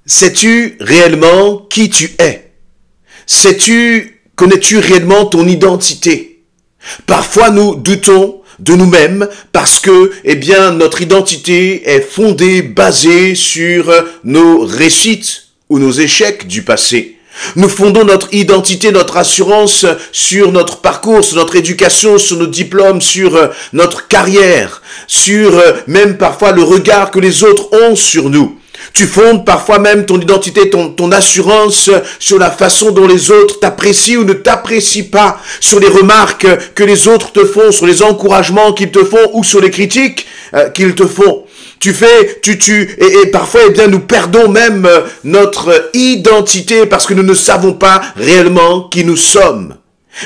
Sais-tu réellement qui tu es? Connais-tu réellement ton identité? Parfois nous doutons de nous-mêmes parce que, notre identité est fondée, basée sur nos réussites ou nos échecs du passé. Nous fondons notre identité, notre assurance sur notre parcours, sur notre éducation, sur nos diplômes, sur notre carrière, sur même parfois le regard que les autres ont sur nous. Tu fondes parfois même ton identité, ton assurance sur la façon dont les autres t'apprécient ou ne t'apprécient pas, sur les remarques que les autres te font, sur les encouragements qu'ils te font ou sur les critiques qu'ils te font. Et parfois, nous perdons même notre identité parce que nous ne savons pas réellement qui nous sommes.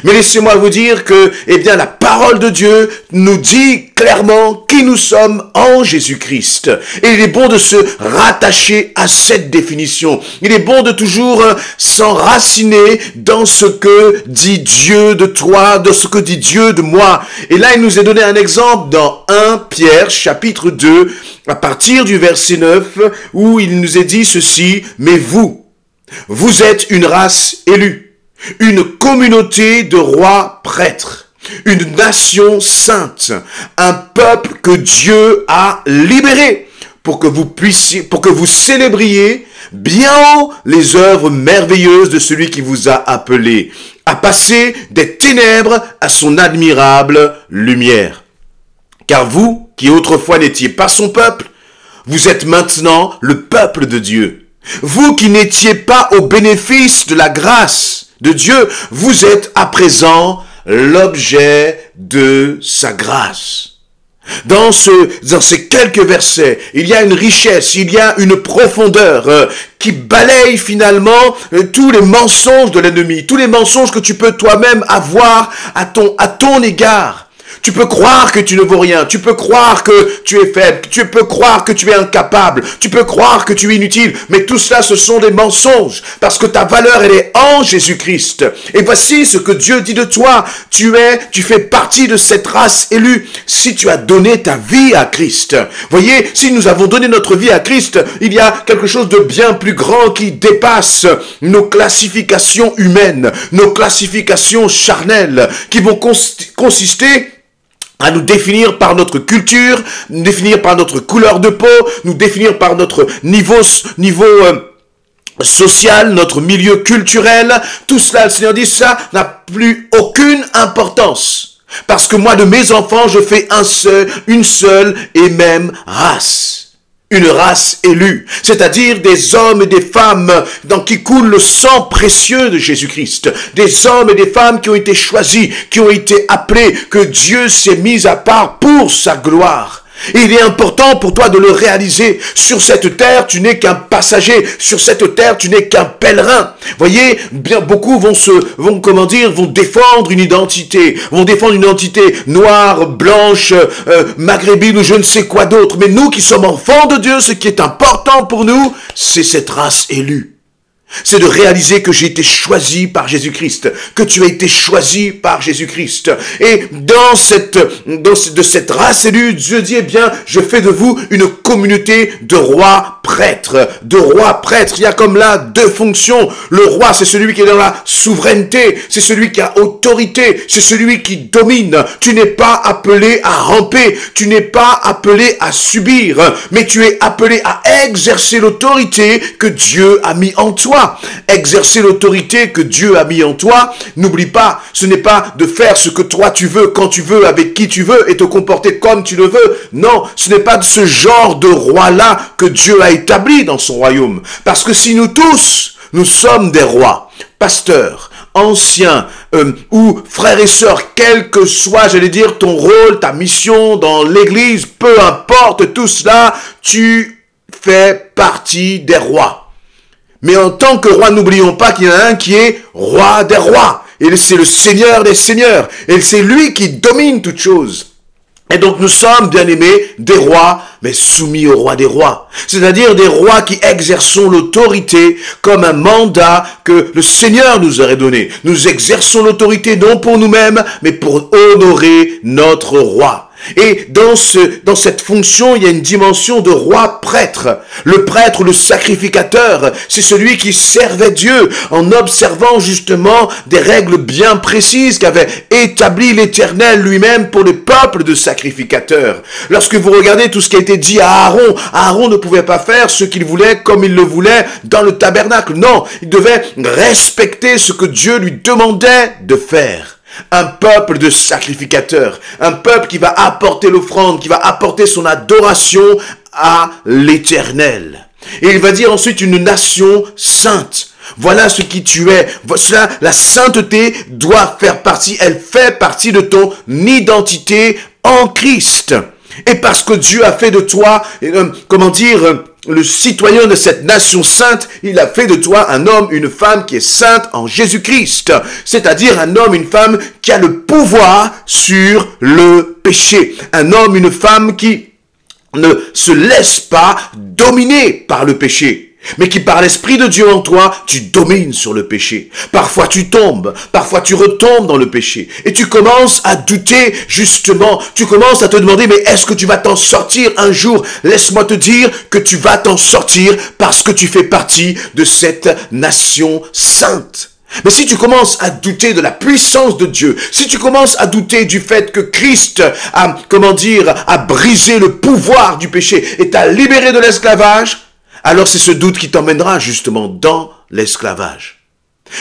Mais laissez-moi vous dire que, la parole de Dieu nous dit clairement qui nous sommes en Jésus-Christ. Et il est bon de se rattacher à cette définition. Il est bon de toujours s'enraciner dans ce que dit Dieu de toi, dans ce que dit Dieu de moi. Et là, il nous est donné un exemple dans 1 Pierre, chapitre 2, à partir du verset 9, où il nous est dit ceci: « Mais vous êtes une race élue, une communauté de rois prêtres, une nation sainte, un peuple que Dieu a libéré pour que vous célébriez bien haut les œuvres merveilleuses de celui qui vous a appelé à passer des ténèbres à son admirable lumière. Car vous, qui autrefois n'étiez pas son peuple, vous êtes maintenant le peuple de Dieu. Vous qui n'étiez pas au bénéfice de la grâce de Dieu, vous êtes à présent l'objet de sa grâce. Dans ces quelques versets, il y a une richesse, il y a une profondeur qui balaye finalement tous les mensonges de l'ennemi, tous les mensonges que tu peux toi-même avoir à ton égard. Tu peux croire que tu ne vaux rien, tu peux croire que tu es faible, tu peux croire que tu es incapable, tu peux croire que tu es inutile, mais tout cela ce sont des mensonges, parce que ta valeur elle est en Jésus-Christ. Et voici ce que Dieu dit de toi: tu fais partie de cette race élue si tu as donné ta vie à Christ. Voyez, si nous avons donné notre vie à Christ, il y a quelque chose de bien plus grand qui dépasse nos classifications humaines, nos classifications charnelles, qui vont consister à nous définir par notre culture, nous définir par notre couleur de peau, nous définir par notre niveau social, notre milieu culturel. Tout cela, le Seigneur dit, ça n'a plus aucune importance. Parce que moi, de mes enfants, je fais une seule et même race. Une race élue, c'est-à-dire des hommes et des femmes dans qui coule le sang précieux de Jésus-Christ. Des hommes et des femmes qui ont été choisis, qui ont été appelés, que Dieu s'est mis à part pour sa gloire. Et il est important pour toi de le réaliser. Sur cette terre, tu n'es qu'un passager. Sur cette terre, tu n'es qu'un pèlerin. Voyez, bien beaucoup vont défendre une identité. Vont défendre une identité noire, blanche, maghrébine ou je ne sais quoi d'autre. Mais nous qui sommes enfants de Dieu, ce qui est important pour nous, c'est cette race élue. C'est de réaliser que j'ai été choisi par Jésus-Christ, que tu as été choisi par Jésus-Christ. Et de cette race élue, Dieu dit, je fais de vous une communauté de rois prêtres. De rois prêtres. Il y a comme là deux fonctions. Le roi, c'est celui qui est dans la souveraineté. C'est celui qui a autorité. C'est celui qui domine. Tu n'es pas appelé à ramper. Tu n'es pas appelé à subir. Mais tu es appelé à exercer l'autorité que Dieu a mis en toi. Exercer l'autorité que Dieu a mis en toi, n'oublie pas, ce n'est pas de faire ce que toi tu veux, quand tu veux, avec qui tu veux, et te comporter comme tu le veux. Non, ce n'est pas de ce genre de roi-là que Dieu a établi dans son royaume. Parce que si nous tous, nous sommes des rois, pasteurs, anciens ou frères et sœurs, quel que soit, ton rôle, ta mission dans l'église, peu importe tout cela, tu fais partie des rois. Mais en tant que roi, n'oublions pas qu'il y en a un qui est roi des rois. Et c'est le Seigneur des seigneurs. Et c'est lui qui domine toutes choses. Et donc nous sommes, bien-aimés, des rois, mais soumis au roi des rois. C'est-à-dire des rois qui exerçons l'autorité comme un mandat que le Seigneur nous aurait donné. Nous exerçons l'autorité non pour nous-mêmes, mais pour honorer notre roi. Et dans cette fonction, il y a une dimension de roi-prêtre. Le prêtre, le sacrificateur, c'est celui qui servait Dieu en observant justement des règles bien précises qu'avait établi l'Éternel lui-même pour le peuple de sacrificateurs. Lorsque vous regardez tout ce qui a été dit à Aaron, Aaron ne pouvait pas faire ce qu'il voulait comme il le voulait dans le tabernacle. Non, il devait respecter ce que Dieu lui demandait de faire. Un peuple de sacrificateurs, un peuple qui va apporter l'offrande, qui va apporter son adoration à l'Éternel. Et il va dire ensuite une nation sainte. Voilà ce qui tu es. Cela, la sainteté doit faire partie, elle fait partie de ton identité en Christ. Et parce que Dieu a fait de toi, le citoyen de cette nation sainte, il a fait de toi un homme, une femme qui est sainte en Jésus-Christ. C'est-à-dire un homme, une femme qui a le pouvoir sur le péché. Un homme, une femme qui ne se laisse pas dominer par le péché, mais qui par l'Esprit de Dieu en toi, tu domines sur le péché. Parfois tu tombes, parfois tu retombes dans le péché. Et tu commences à douter, justement. Tu commences à te demander, mais est-ce que tu vas t'en sortir un jour? Laisse-moi te dire que tu vas t'en sortir parce que tu fais partie de cette nation sainte. Mais si tu commences à douter de la puissance de Dieu, si tu commences à douter du fait que Christ a brisé le pouvoir du péché et t'a libéré de l'esclavage, alors c'est ce doute qui t'emmènera justement dans l'esclavage.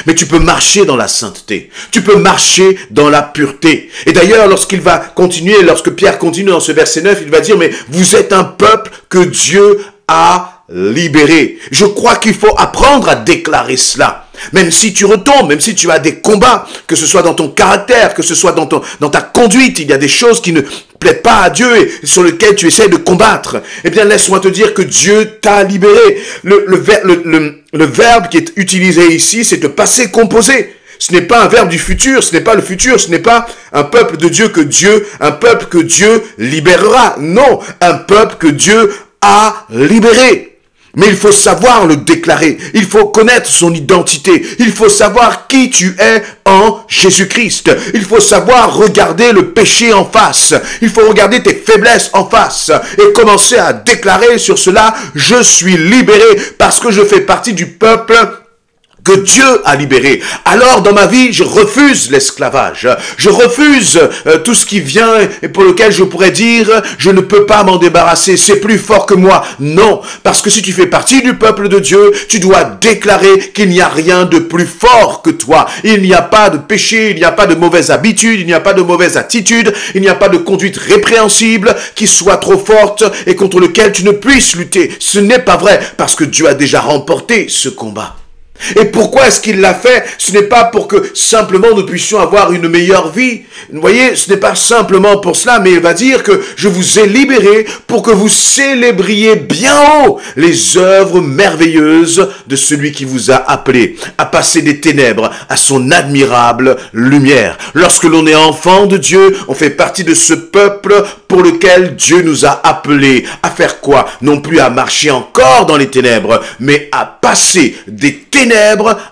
Mais tu peux marcher dans la sainteté, tu peux marcher dans la pureté. Et d'ailleurs, lorsque Pierre continue dans ce verset 9, il va dire, mais vous êtes un peuple que Dieu a libéré. Je crois qu'il faut apprendre à déclarer cela. Même si tu retombes, même si tu as des combats, que ce soit dans ton caractère, que ce soit dans ta conduite, il y a des choses qui ne plaisent pas à Dieu et sur lesquelles tu essaies de combattre. Eh bien, laisse-moi te dire que Dieu t'a libéré. Le verbe qui est utilisé ici, c'est le passé composé. Ce n'est pas un verbe du futur, ce n'est pas le futur, ce n'est pas un peuple de Dieu un peuple que Dieu libérera. Non, un peuple que Dieu a libéré. Mais il faut savoir le déclarer, il faut connaître son identité, il faut savoir qui tu es en Jésus-Christ. Il faut savoir regarder le péché en face, il faut regarder tes faiblesses en face et commencer à déclarer sur cela, je suis libéré parce que je fais partie du peuple que Dieu a libéré. Alors dans ma vie, je refuse l'esclavage. Je refuse tout ce qui vient et pour lequel je pourrais dire, je ne peux pas m'en débarrasser, c'est plus fort que moi. Non, parce que si tu fais partie du peuple de Dieu, tu dois déclarer qu'il n'y a rien de plus fort que toi. Il n'y a pas de péché, il n'y a pas de mauvaise habitude, il n'y a pas de mauvaise attitude, il n'y a pas de conduite répréhensible qui soit trop forte et contre lequel tu ne puisses lutter. Ce n'est pas vrai, parce que Dieu a déjà remporté ce combat. Et pourquoi est-ce qu'il l'a fait? Ce n'est pas pour que simplement nous puissions avoir une meilleure vie. Vous voyez, ce n'est pas simplement pour cela, mais il va dire que je vous ai libérés pour que vous célébriez bien haut les œuvres merveilleuses de celui qui vous a appelé à passer des ténèbres à son admirable lumière. Lorsque l'on est enfant de Dieu, on fait partie de ce peuple pour lequel Dieu nous a appelés à faire quoi? Non plus à marcher encore dans les ténèbres, mais à passer des ténèbres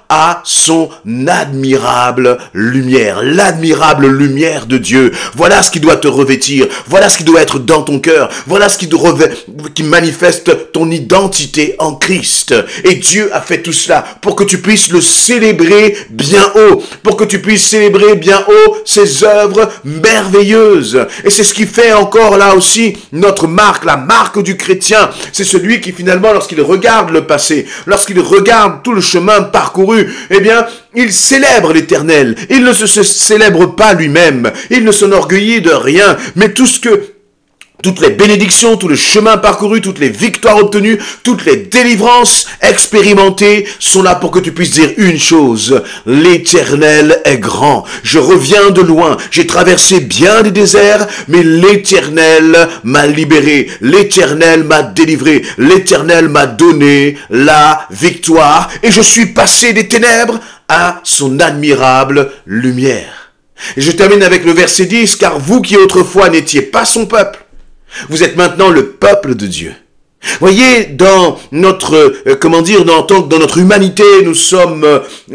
à son admirable lumière, l'admirable lumière de Dieu. Voilà ce qui doit te revêtir, voilà ce qui doit être dans ton cœur, voilà ce qui manifeste ton identité en Christ. Et Dieu a fait tout cela pour que tu puisses le célébrer bien haut, pour que tu puisses célébrer bien haut ses œuvres merveilleuses. Et c'est ce qui fait encore là aussi notre marque, la marque du chrétien. C'est celui qui finalement, lorsqu'il regarde le passé, lorsqu'il regarde tout le chemin parcouru, eh bien, il célèbre l'Éternel. Il ne se célèbre pas lui-même. Il ne s'enorgueillit de rien. Mais toutes les bénédictions, tout le chemin parcouru, toutes les victoires obtenues, toutes les délivrances expérimentées sont là pour que tu puisses dire une chose. L'Éternel est grand. Je reviens de loin. J'ai traversé bien des déserts, mais l'Éternel m'a libéré. L'Éternel m'a délivré. L'Éternel m'a donné la victoire. Et je suis passé des ténèbres à son admirable lumière. Et je termine avec le verset 10. Car vous qui autrefois n'étiez pas son peuple, vous êtes maintenant le peuple de Dieu. Voyez, dans notre, dans notre humanité, nous sommes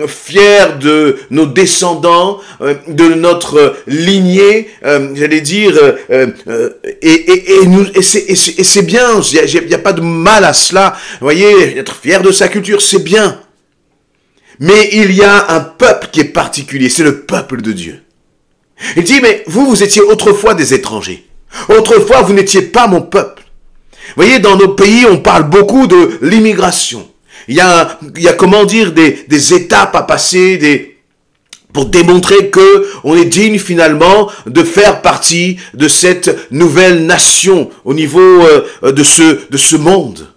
fiers de nos descendants, de notre lignée, et c'est bien, il n'y a pas de mal à cela. Voyez, être fier de sa culture, c'est bien. Mais il y a un peuple qui est particulier, c'est le peuple de Dieu. Il dit, mais vous étiez autrefois des étrangers. Autrefois, vous n'étiez pas mon peuple. Vous voyez, dans nos pays, on parle beaucoup de l'immigration. Il y a des étapes à passer, pour démontrer que on est digne finalement de faire partie de cette nouvelle nation au niveau de ce monde.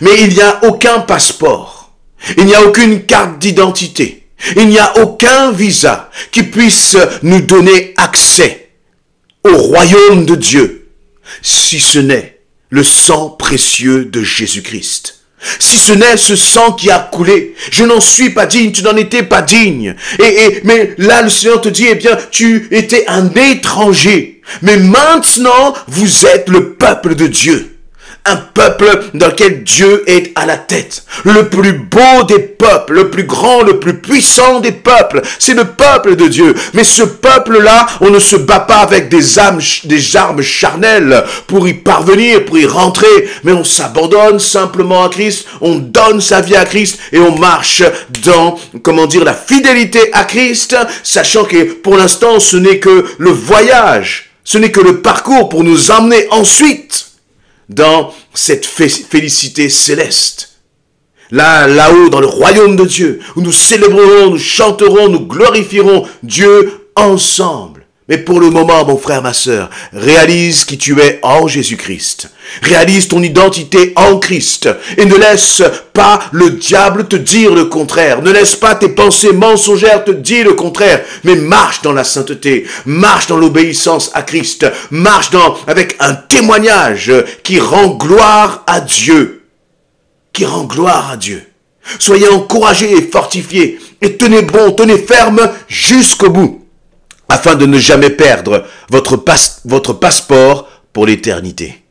Mais il n'y a aucun passeport. Il n'y a aucune carte d'identité. Il n'y a aucun visa qui puisse nous donner accès au royaume de Dieu, si ce n'est le sang précieux de Jésus-Christ. Si ce n'est ce sang qui a coulé, je n'en suis pas digne, tu n'en étais pas digne. Mais là, le Seigneur te dit, eh bien, tu étais un étranger. Mais maintenant, vous êtes le peuple de Dieu. Un peuple dans lequel Dieu est à la tête. Le plus beau des peuples, le plus grand, le plus puissant des peuples. C'est le peuple de Dieu. Mais ce peuple-là, on ne se bat pas avec des armes charnelles pour y parvenir, pour y rentrer. Mais on s'abandonne simplement à Christ. On donne sa vie à Christ et on marche dans, la fidélité à Christ, sachant que pour l'instant, ce n'est que le voyage. Ce n'est que le parcours pour nous emmener ensuite dans cette félicité céleste. Là-haut, dans le royaume de Dieu, où nous célébrerons, nous chanterons, nous glorifierons Dieu ensemble. Mais pour le moment, mon frère, ma sœur, réalise qui tu es en Jésus-Christ. Réalise ton identité en Christ. Et ne laisse pas le diable te dire le contraire. Ne laisse pas tes pensées mensongères te dire le contraire. Mais marche dans la sainteté. Marche dans l'obéissance à Christ. Marche avec un témoignage qui rend gloire à Dieu. Qui rend gloire à Dieu. Soyez encouragés et fortifiés. Et tenez bon, tenez ferme jusqu'au bout, afin de ne jamais perdre votre passeport pour l'éternité.